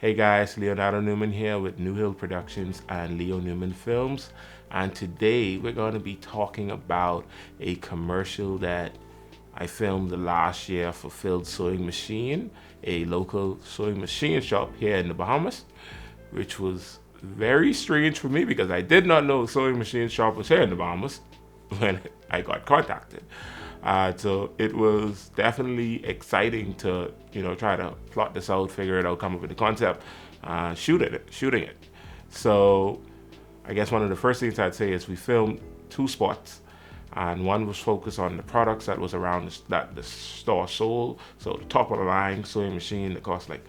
Hey guys, Leonardo Newman here with New Hill Productions and Leo Newman Films. And today we're going to be talking about a commercial that I filmed last year for Phil's Sewing Machine, a local sewing machine shop here in the Bahamas, which was very strange for me because I did not know a sewing machine shop was here in the Bahamas when I got contacted. So it was definitely exciting to, try to plot this out, figure it out, come up with the concept, shooting it. So I guess one of the first things I'd say is we filmed two spots, and one was focused on the products that was around that the store sold. So the top of the line sewing machine that cost like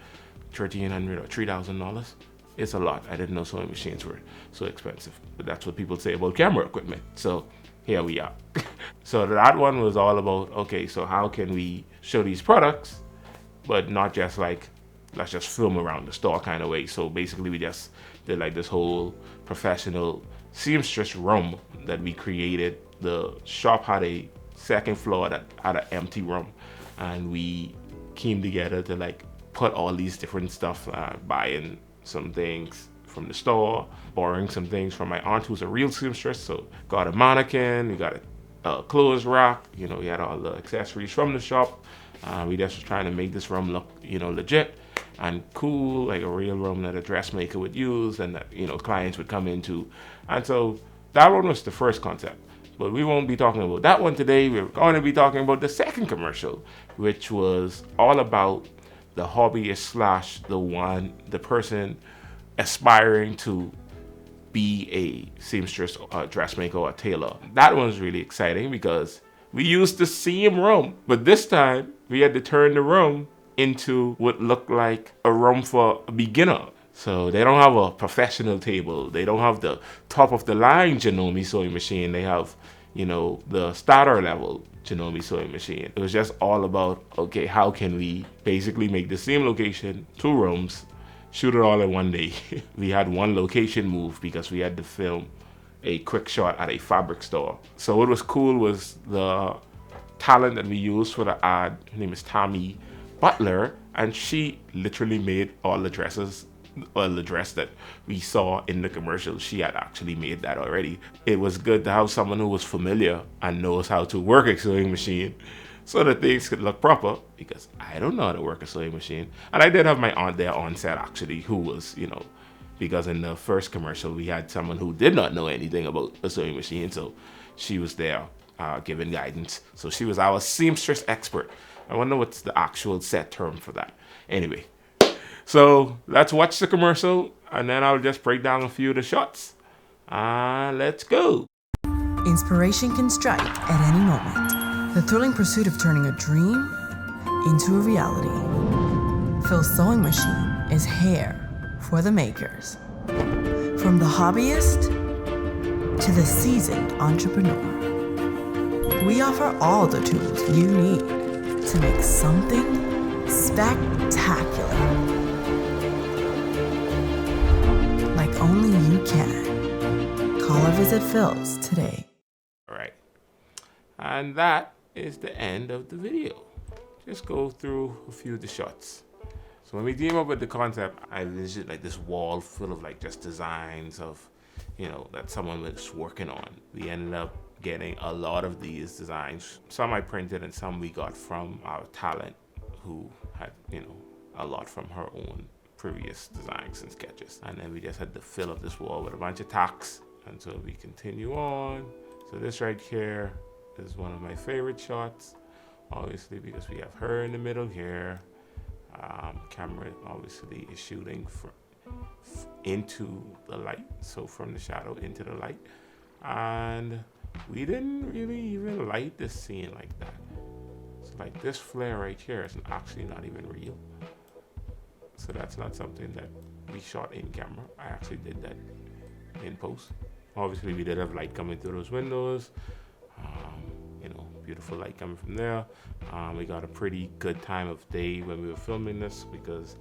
$1,300 or $3,000. It's a lot. I didn't know sewing machines were so expensive, but that's what people say about camera equipment. So here we are. So that one was all about, okay, so how can we show these products, but not just like, let's just film around the store kind of way. So basically we just did like this whole professional seamstress room that we created. The shop had a second floor that had an empty room, and we came together to like put all these different stuff, buying some things from the store, borrowing some things from my aunt who's a real seamstress. So got a mannequin, we got a clothes rack, we had all the accessories from the shop. We just was trying to make this room look, legit and cool, like a real room that a dressmaker would use and that, clients would come into. And so that one was the first concept. But we won't be talking about that one today. We're going to be talking about the second commercial, which was all about the hobbyist / the person aspiring to be a seamstress, a dressmaker, or a tailor. That one's really exciting because we used the same room, but this time we had to turn the room into what looked like a room for a beginner. So they don't have a professional table. They don't have the top of the line Janome sewing machine. They have, the starter level Janome sewing machine. It was just all about, okay, how can we basically make the same location, two rooms, shoot it all in one day. We had one location move because we had to film a quick shot at a fabric store. So what was cool was the talent that we used for the ad. Her name is Tammy Butler, and she literally made all the dresses. Well, the dress that we saw in the commercial, she had actually made that already. It was good to have someone who was familiar and knows how to work a sewing machine so that things could look proper, because I don't know how to work a sewing machine. And I did have my aunt there on set actually, who was, because in the first commercial we had someone who did not know anything about a sewing machine, so she was there giving guidance. So she was our seamstress expert. I wonder what's the actual set term for that. Anyway, so let's watch the commercial, and then I'll just break down a few of the shots. Let's go. Inspiration can strike at any moment. The thrilling pursuit of turning a dream into a reality. Phil's Sewing Machine is hair for the makers. From the hobbyist to the seasoned entrepreneur, we offer all the tools you need to make something spectacular, like only you can. Call or visit Phil's today. All right, and that is the end of the video. Just go through a few of the shots. So when we came up with the concept, I envisioned like this wall full of like just designs of, that someone was working on. We ended up getting a lot of these designs. Some I printed and some we got from our talent who had, a lot from her own previous designs and sketches. And then we just had to fill up this wall with a bunch of tacks until we continue on. So this right here is one of my favorite shots, obviously because we have her in the middle here. Camera obviously is shooting into the light, so from the shadow into the light. And we didn't really even light this scene like that. So like this flare right here is actually not even real. So that's not something that we shot in camera. I actually did that in post. Obviously we did have light coming through those windows. Beautiful light coming from there. We got a pretty good time of day when we were filming this, because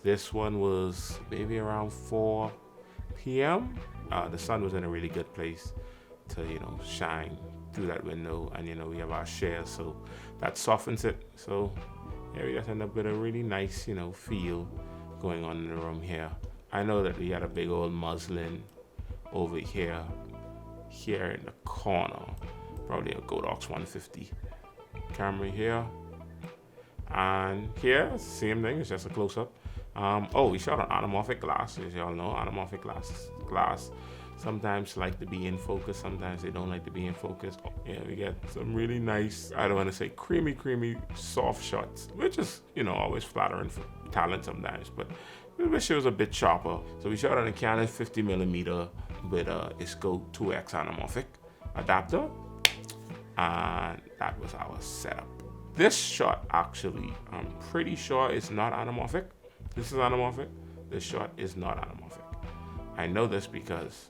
this one was maybe around 4 p.m. The sun was in a really good place to, shine through that window, and we have our share, so that softens it. So yeah, we just end up with a really nice, feel going on in the room here. I know that we had a big old muslin over here in the corner. Probably a Godox 150 camera here. And here, same thing, it's just a close-up. We shot on anamorphic glass, as y'all know. Anamorphic glass sometimes like to be in focus, sometimes they don't like to be in focus. Yeah, we get some really nice, I don't want to say creamy, soft shots, which is, always flattering for talent sometimes, but I wish it was a bit sharper. So we shot on a Canon 50mm with a ISCO 2X anamorphic adapter, and that was our setup. This shot actually, I'm pretty sure it's not anamorphic. This is anamorphic. This shot is not anamorphic. I know this because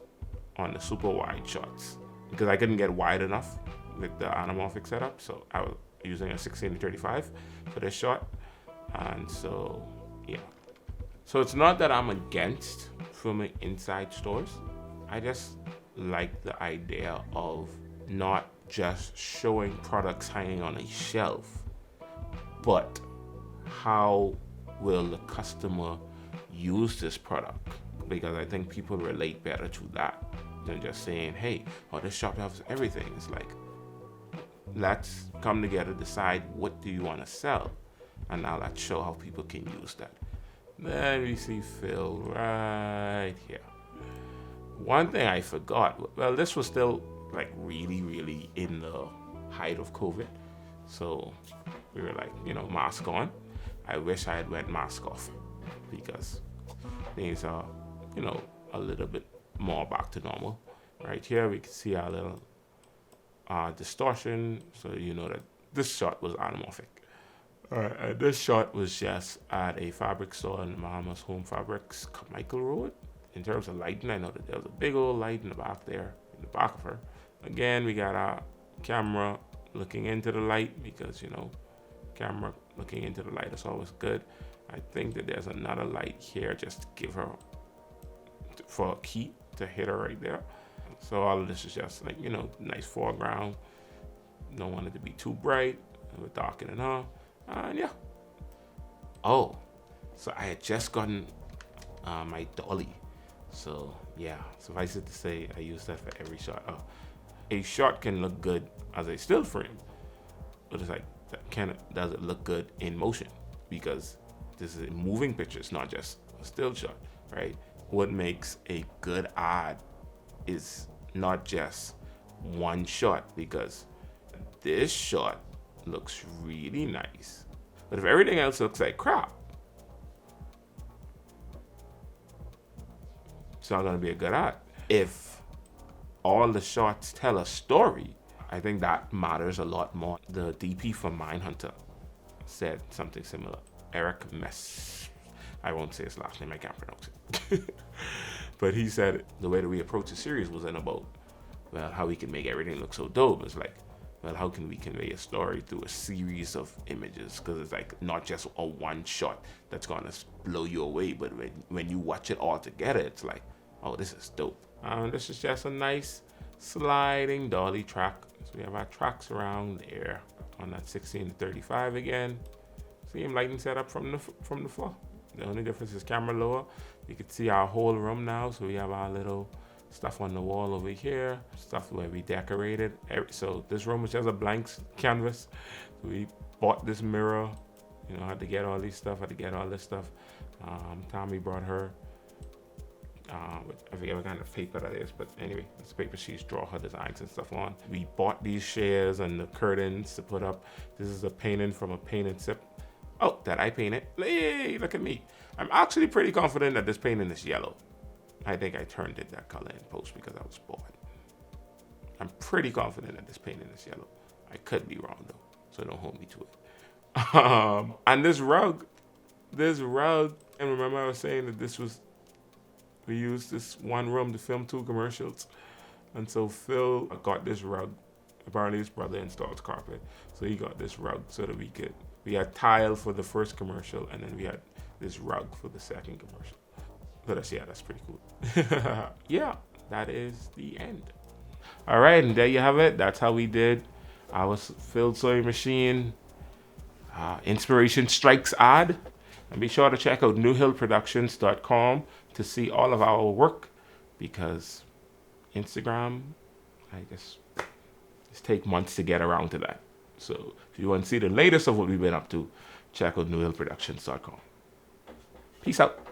on the super wide shots, because I couldn't get wide enough with the anamorphic setup, so I was using a 16-35 for this shot. And so, yeah. So it's not that I'm against filming inside stores. I just like the idea of not just showing products hanging on a shelf, but how will the customer use this product? Because I think people relate better to that than just saying, hey, this shop has everything. It's like, let's come together, decide what do you want to sell, and now let's show how people can use that. Then we see Phil right here. One thing I forgot, well, this was still like really in the height of COVID. So we were like, mask on. I wish I had went mask off because things are, a little bit more back to normal. Right here, we can see our little distortion. So you know that this shot was anamorphic. And this shot was just at a fabric store in Mama's Home Fabrics, Michael Road. In terms of lighting, I know that there was a big old light in the back there, in the back of her. Again, we got our camera looking into the light because, camera looking into the light is always good. I think that there's another light here just to give her, for a key to hit her right there. So all of this is just like, nice foreground. Don't want it to be too bright. We're darkening her. And yeah. Oh, so I had just gotten my dolly. So yeah, suffice it to say, I use that for every shot. A shot can look good as a still frame, but it's like, does it look good in motion? Because this is a moving picture, it's not just a still shot, right? What makes a good ad is not just one shot, because this shot looks really nice, but if everything else looks like crap, it's not going to be a good ad. If all the shots tell a story, I think that matters a lot more. The DP for Mindhunter said something similar. Eric Mess. I won't say his last name, I can't pronounce it. But he said the way that we approach the series wasn't about, well, how we can make everything look so dope. It's like, well, how can we convey a story through a series of images? Because it's like not just a one shot that's going to blow you away, but when you watch it all together, it's like, oh, this is dope. This is just a nice sliding dolly track. So we have our tracks around there on that 16-35 again. Same lighting setup from the floor. The only difference is camera lower. You can see our whole room now. So we have our little stuff on the wall over here, stuff where we decorated. So this room was just a blank canvas. So we bought this mirror, had to get all this stuff. Tommy brought her, I forget what kind of paper that is, but anyway, it's paper she's draw her designs and stuff on. We bought these chairs and the curtains to put up. This is a painting from a paint and sip. Oh, that I painted. Hey, look at me. I'm actually pretty confident that this painting is yellow. I think I turned it that color in post because I was bored. I'm pretty confident that this painting is yellow. I could be wrong though, so don't hold me to it. And this rug, and remember I was saying that we used this one room to film 2 commercials. And so Phil got this rug. Apparently his brother installed carpet. So he got this rug so that we had tile for the first commercial, and then we had this rug for the second commercial. So that's pretty cool. Yeah, that is the end. All right, and there you have it. That's how we did our Phil sewing machine Inspiration Strikes ad. And be sure to check out newhillproductions.com to see all of our work, because Instagram, I guess, just take months to get around to that. So if you want to see the latest of what we've been up to, check out newhillproductions.com. Peace out.